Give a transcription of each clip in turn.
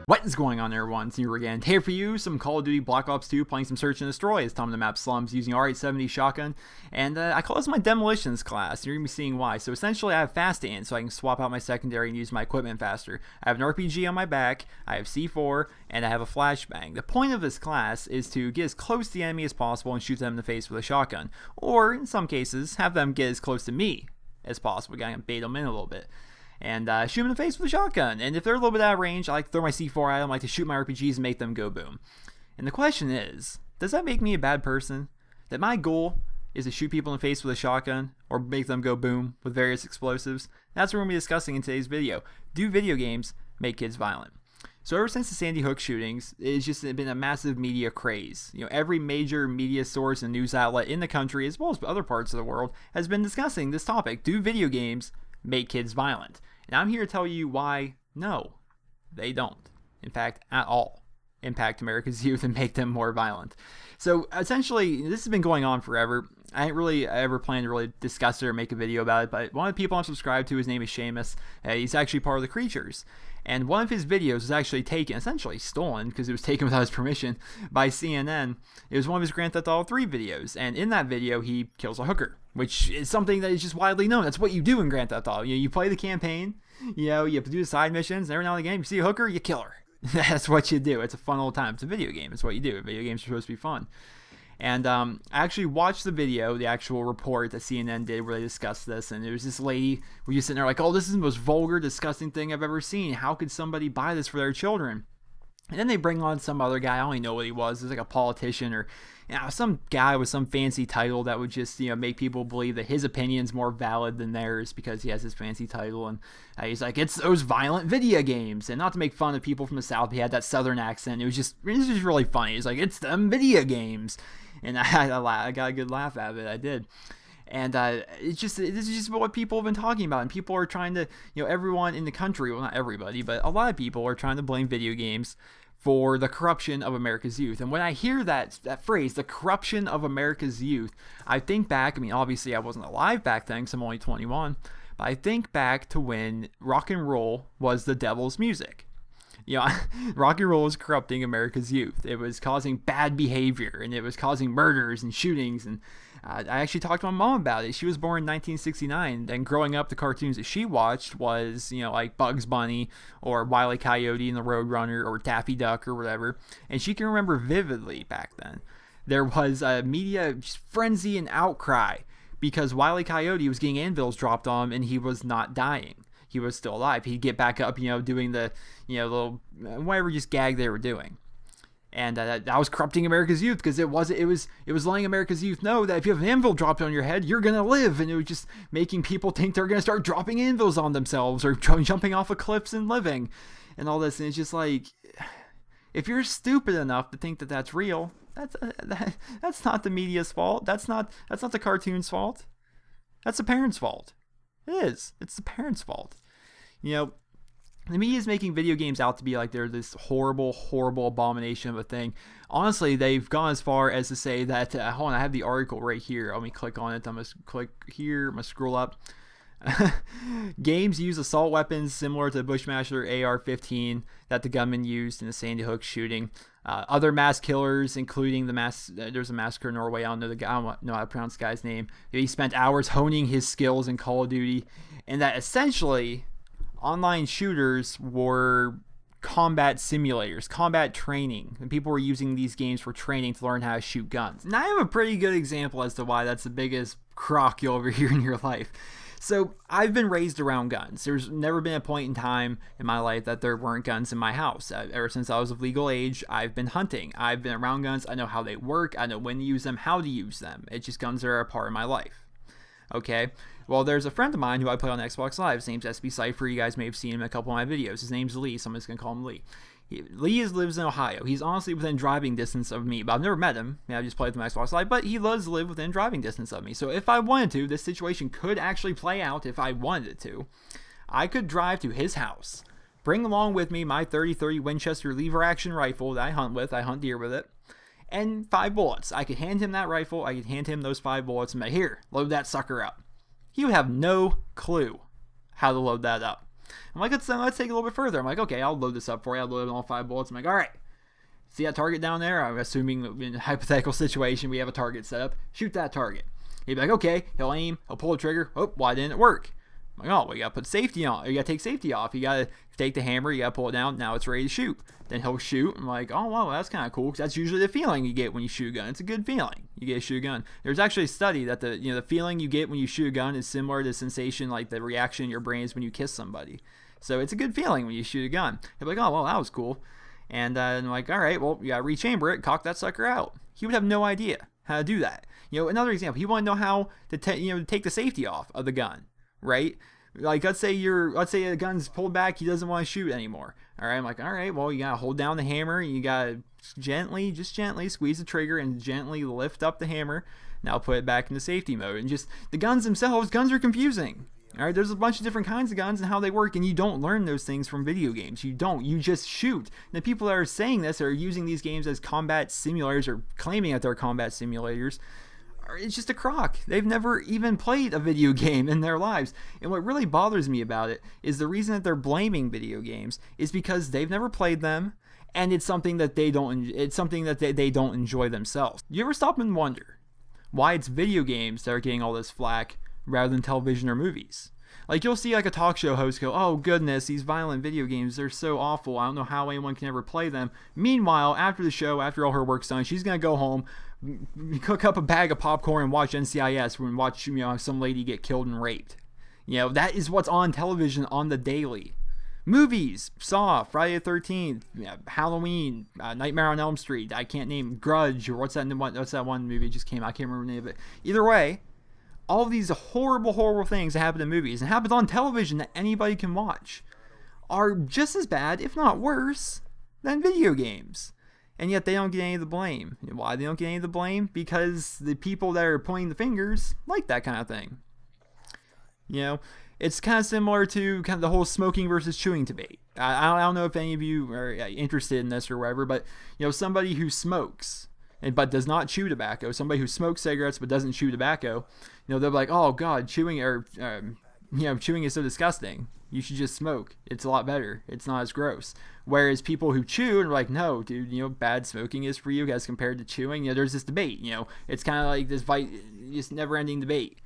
What is going on, everyone? It's New again. Here for you, some Call of Duty Black Ops 2, playing some Search and Destroy as Tom the Map Slums using R870 shotgun. And I call this my Demolitions class. You're going to be seeing why. So essentially, I have fast aim, so I can swap out my secondary and use my equipment faster. I have an RPG on my back, I have C4, and I have a flashbang. The point of this class is to get as close to the enemy as possible and shoot them in the face with a shotgun. Or, in some cases, have them get as close to me as possible. Kind of bait them in a little bit. And shoot them in the face with a shotgun. And if they're a little bit out of range, I like to throw my C4 at them, I like to shoot my RPGs and make them go boom. And the question is, does that make me a bad person? That my goal is to shoot people in the face with a shotgun or make them go boom with various explosives? That's what we're going to be discussing in today's video. Do video games make kids violent? So ever since the Sandy Hook shootings, it's just been a massive media craze. You know, every major media source and news outlet in the country, as well as other parts of the world, has been discussing this topic. Do video games make kids violent? And I'm here to tell you why no, they don't. In fact, at all impact America's youth and make them more violent. So essentially, this has been going on forever. I ain't really ever planned to really discuss it or make a video about it, but one of the people I'm subscribed to, his name is Seamus. He's actually part of the Creatures. And one of his videos was actually taken, essentially stolen, because it was taken without his permission, by CNN. It was one of his Grand Theft Auto 3 videos. And in that video, he kills a hooker, which is something that is just widely known. That's what you do in Grand Theft Auto. You play the campaign, you have to do the side missions, and every now and again, you see a hooker, you kill her. That's what you do. It's a fun old time. It's a video game. It's what you do. Video games are supposed to be fun. And I actually watched the video, the actual report that CNN did where they discussed this, and there was this lady where you're sitting there like, oh, this is the most vulgar, disgusting thing I've ever seen. How could somebody buy this for their children? And then they bring on some other guy. I don't even know what he was. It was like a politician or some guy with some fancy title that would just make people believe that his opinion's more valid than theirs because he has his fancy title. And he's like, it's those violent video games. And not to make fun of people from the South, he had that Southern accent. It was just really funny. He's like, it's them video games. And I got a good laugh out of it. I did. And this is just what people have been talking about. And people are trying to, everyone in the country, well, not everybody, but a lot of people are trying to blame video games for the corruption of America's youth. And when I hear that phrase, the corruption of America's youth, I think back, obviously I wasn't alive back then because I'm only 21, but I think back to when rock and roll was the devil's music. Rock and roll was corrupting America's youth. It was causing bad behavior, and it was causing murders and shootings. And I actually talked to my mom about it. She was born in 1969, and growing up, the cartoons that she watched was, like Bugs Bunny or Wile E. Coyote and the Roadrunner or Daffy Duck or whatever. And she can remember vividly back then. There was a media frenzy and outcry because Wile E. Coyote was getting anvils dropped on him, and he was not dying. He was still alive. He'd get back up, doing the, little, whatever just gag they were doing. And that was corrupting America's youth because it was letting America's youth know that if you have an anvil dropped on your head, you're going to live. And it was just making people think they're going to start dropping anvils on themselves or jumping off of cliffs and living and all this. And it's just like, if you're stupid enough to think that that's real, that's not the media's fault. That's not the cartoon's fault. That's the parents' fault. It is. It's the parents' fault. The media is making video games out to be like they're this horrible, horrible abomination of a thing. Honestly, they've gone as far as to say that, hold on, I have the article right here. Let me click on it. I'm going to click here. I'm going to scroll up. Games use assault weapons similar to the Bushmaster AR-15 that the gunman used in the Sandy Hook shooting. Other mass killers, including there's a massacre in Norway. I don't know how to pronounce the guy's name. He spent hours honing his skills in Call of Duty, and that essentially online shooters were combat simulators, combat training, and people were using these games for training to learn how to shoot guns. And I have a pretty good example as to why that's the biggest crock you'll ever hear in your life. So I've been raised around guns. There's never been a point in time in my life that there weren't guns in my house. Ever since I was of legal age, I've been hunting. I've been around guns. I know how they work. I know when to use them, how to use them. It's just guns are a part of my life. Okay? Well, there's a friend of mine who I play on Xbox Live. His name's SB Cypher. You guys may have seen him in a couple of my videos. His name's Lee, so I'm just going to call him Lee. Lee lives in Ohio. He's honestly within driving distance of me, but I've never met him. I just played with him Xbox Live, but he does live within driving distance of me. So if I wanted to, this situation could actually play out if I wanted it to. I could drive to his house, bring along with me my 30-30 Winchester lever action rifle that I hunt with. I hunt deer with it. and 5 bullets. I could hand him that rifle. I could hand him those 5 bullets and be like, here, load that sucker up. He would have no clue how to load that up. I'm like, let's take it a little bit further. I'm like, okay, I'll load this up for you. I'll load all 5 bullets. I'm like, all right. See that target down there? I'm assuming in a hypothetical situation we have a target set up. Shoot that target. He'd be like, okay. He'll aim. He'll pull the trigger. Oh, why didn't it work? I'm like, oh, well, you got to put safety on. You got to take safety off. You got to take the hammer. You got to pull it down. Now it's ready to shoot. Then he'll shoot. I'm like, oh, wow, that's kind of cool, because that's usually the feeling you get when you shoot a gun. It's a good feeling. You get a shoot a gun. There's actually a study that the feeling you get when you shoot a gun is similar to the sensation, like the reaction in your brain is when you kiss somebody. So it's a good feeling when you shoot a gun. He'll be like, oh, well, that was cool. And I'm like, all right, well, you got to rechamber it, cock that sucker out. He would have no idea how to do that. Another example, he wanted to know how to take the safety off of the gun, right? Like, let's say the gun's pulled back, he doesn't want to shoot anymore. All right, I'm like, all right, well, you got to hold down the hammer, and you got to just gently squeeze the trigger and gently lift up the hammer. Now put it back into safety mode. And just the guns themselves, guns are confusing. All right, there's a bunch of different kinds of guns and how they work, and you don't learn those things from video games. You don't. You just shoot. And the people that are saying this are using these games as combat simulators or claiming that they're combat simulators. It's just a crock. They've never even played a video game in their lives. And what really bothers me about it is the reason that they're blaming video games is because they've never played them, and it's something that they don't. It's something that they don't enjoy themselves. You ever stop and wonder why it's video games that are getting all this flack rather than television or movies? Like, you'll see like a talk show host go, oh goodness, these violent video games, they're so awful, I don't know how anyone can ever play them. Meanwhile, after the show, after all her work's done, she's gonna go home, cook up a bag of popcorn and watch NCIS and watch some lady get killed and raped. That is what's on television on the daily. Movies, Saw, Friday the 13th, Halloween, Nightmare on Elm Street, I can't name, Grudge, or what's that one movie that just came out, I can't remember the name of it. Either way, all of these horrible, horrible things that happen in movies and happen on television that anybody can watch are just as bad, if not worse, than video games. And yet they don't get any of the blame. Why they don't get any of the blame? Because the people that are pointing the fingers like that kind of thing. It's kind of similar to kind of the whole smoking versus chewing debate. I don't know if any of you are interested in this or whatever, but somebody who smokes but does not chew tobacco, somebody who smokes cigarettes but doesn't chew tobacco, they'll be like, oh god, chewing is so disgusting. You should just smoke. It's a lot better. It's not as gross. Whereas people who chew are like, no, dude, bad smoking is for you as compared to chewing. There's this debate. It's kind of like this never-ending debate.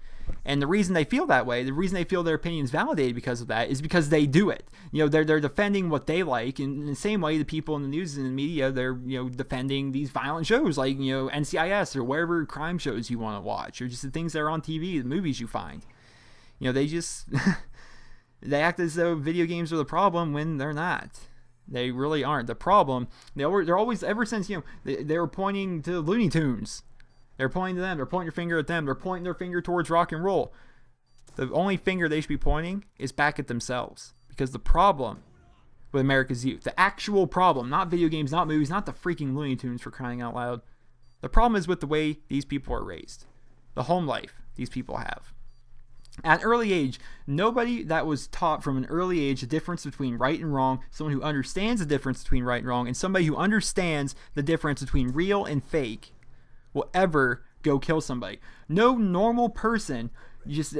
And the reason they feel that way, the reason they feel their opinions validated because of that, is because they do it. They're defending what they like, and in the same way, the people in the news and the media, they're defending these violent shows like NCIS or wherever crime shows you want to watch, or just the things that are on TV, the movies you find. They just they act as though video games are the problem when they're not. They really aren't the problem. They're always, ever since they were pointing to Looney Tunes. They're pointing to them. They're pointing your finger at them. They're pointing their finger towards rock and roll. The only finger they should be pointing is back at themselves. Because the problem with America's youth, the actual problem, not video games, not movies, not the freaking Looney Tunes, for crying out loud. The problem is with the way these people are raised. The home life these people have. At an early age, nobody that was taught from an early age the difference between right and wrong, someone who understands the difference between right and wrong, and somebody who understands the difference between real and fake, will ever go kill somebody. No normal person, just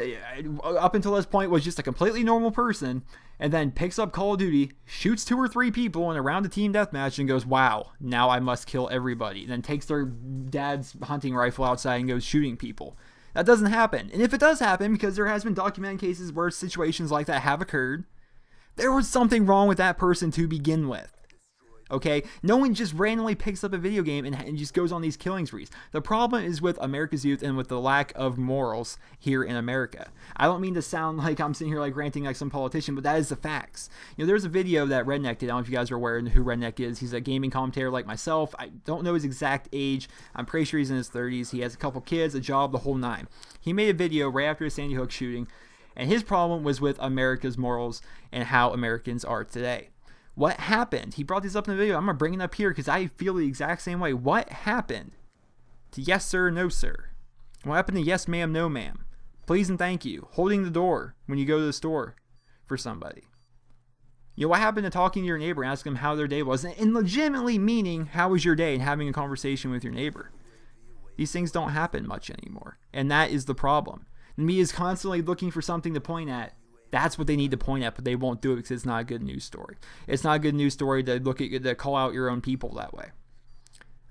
up until this point, was just a completely normal person, and then picks up Call of Duty, shoots 2 or 3 people in a round of team deathmatch, and goes, wow, now I must kill everybody. And then takes their dad's hunting rifle outside and goes shooting people. That doesn't happen. And if it does happen, because there has been documented cases where situations like that have occurred, there was something wrong with that person to begin with. Okay? No one just randomly picks up a video game and just goes on these killing sprees. The problem is with America's youth and with the lack of morals here in America. I don't mean to sound like I'm sitting here like ranting like some politician, but that is the facts. There's a video that Redneck did. I don't know if you guys are aware of who Redneck is. He's a gaming commentator like myself. I don't know his exact age. I'm pretty sure he's in his 30s. He has a couple kids, a job, the whole nine. He made a video right after the Sandy Hook shooting, and his problem was with America's morals and how Americans are today. What happened? He brought this up in the video. I'm going to bring it up here because I feel the exact same way. What happened to yes sir, no sir? What happened to yes ma'am, no ma'am? Please and thank you. Holding the door when you go to the store for somebody. You know, what happened to talking to your neighbor and asking them how their day was, and legitimately meaning how was your day and having a conversation with your neighbor? These things don't happen much anymore, and that is the problem. The media is constantly looking for something to point at. That's what they need to point at, but they won't do it because it's not a good news story. It's not a good news story to call out your own people that way.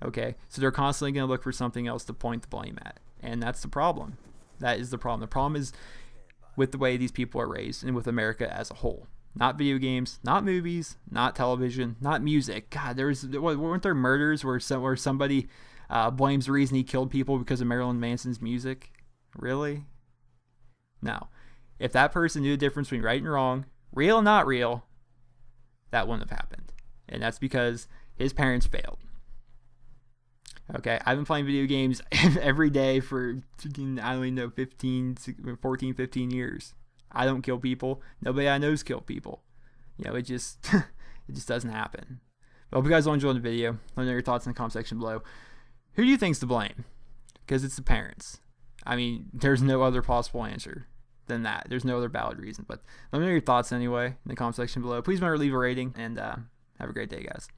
Okay, so they're constantly going to look for something else to point the blame at, and that's the problem. That is the problem. The problem is with the way these people are raised and with America as a whole. Not video games, not movies, not television, not music. God, weren't there murders where somebody blames the reason he killed people because of Marilyn Manson's music? Really? No. If that person knew the difference between right and wrong, real and not real, that wouldn't have happened. And that's because his parents failed. Okay, I've been playing video games every day for, I don't even know, 14, 15 years. I don't kill people. Nobody I know's killed people. You know, it just doesn't happen. But I hope you guys all enjoyed the video. Let me know your thoughts in the comment section below. Who do you think's to blame? Because it's the parents. I mean, there's no other possible answer than that. There's no other valid reason. But let me know your thoughts anyway in the comment section below. Please remember to leave a rating, and have a great day, guys.